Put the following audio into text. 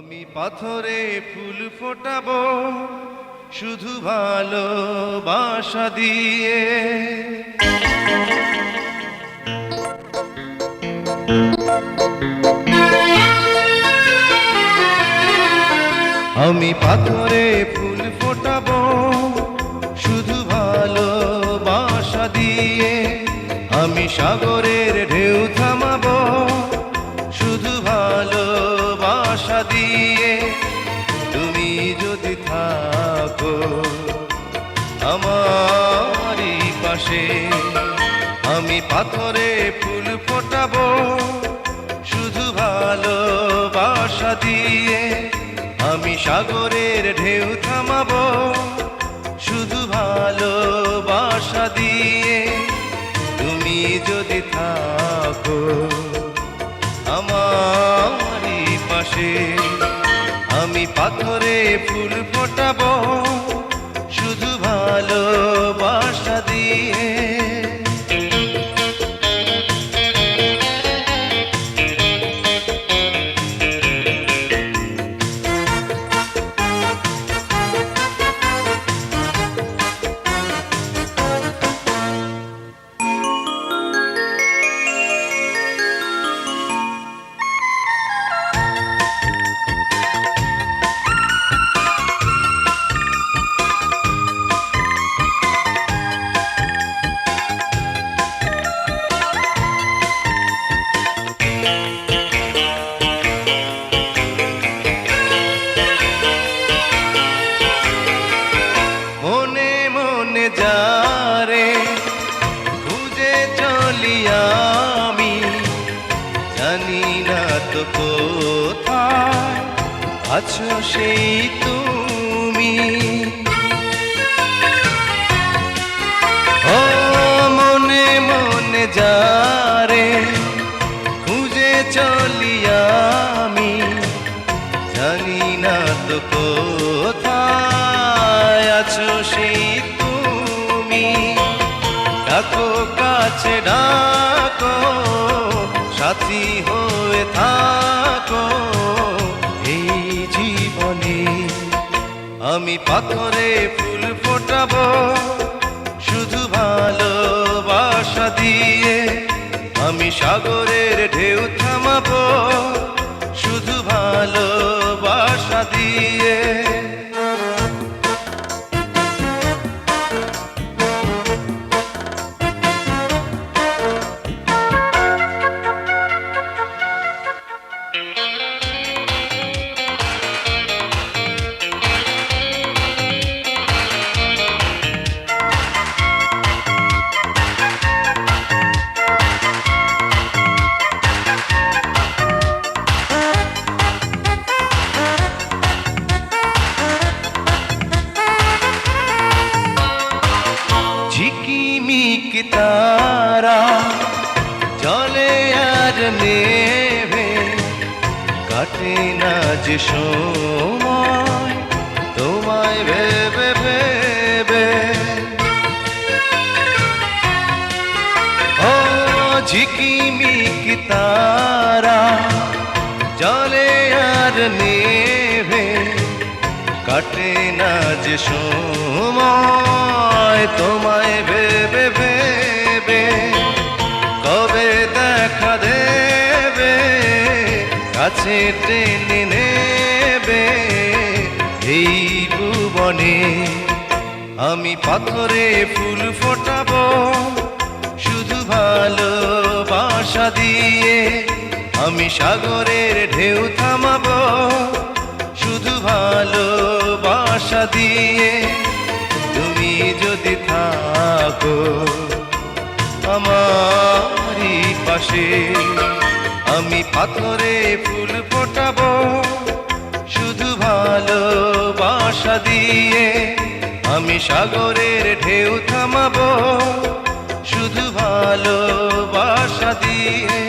আমি পাথরে ফুল ফোটাবো শুধু ভালোবাসা দিয়ে। আমি পাথরে ফুল ফোটাবো শুধু ভালোবাসা দিয়ে। আমি সাগরের ঢেউ থামাবো শুধু ভালোবাসা দিয়ে। তুমি যদি থাকো আমারই পাশে, আমি পাথরে ফুল ফোটাবো শুধু ভালোবাসা দিয়ে। আমি সাগরের ঢেউ থামাবো শুধু ভালোবাসা দিয়ে। তুমি যদি থাকো আমারই পাশে, আমি পাথরে ফুল ফোটাবো শুধু ভালোবাসা দিয়ে। যারে খুঁজে চলি আমি, জানি না তো কোথায় আছো সেই তুমি। ও মনে মনে যারে খুঁজে চলি আমি, জানি না তো কোথায় আছো সেই তুমি। ডাকো কাছে ডাকো, সাথী হয়ে থাকো এই জীবনে। আমি পাথরে ফুল ফোটাবো শুধু ভালোবাসা দিয়ে। আমি সাগরের ঢেউ থামাবো শুধু ভালোবাসা দিয়ে। ঝিকিমিক তারা জলে আর নেভে, কাটে না যে সময় তোমায় ভেবে ভেবে। ও ঝিকিমিক তারা জলে আর নেভে, কাটে না যে সময় তোমায় ভেবে ভেবে। কবে দেখা দেবে কাছে টেনে নেবে এই ভুবনে। আমি পাথরে ফুল ফোটাবো শুধু ভালোবাসা দিয়ে। আমি সাগরের ঢেউ থামাবো শুধু ভালোবাসা দিয়ে। তুমি যদি থাকো আমারই পাশে, আমি পাথরে ফুল ফোটাবো শুধু ভালোবাসা দিয়ে। আমি সাগরের ঢেউ থামাবো শুধু ভালোবাসা দিয়ে।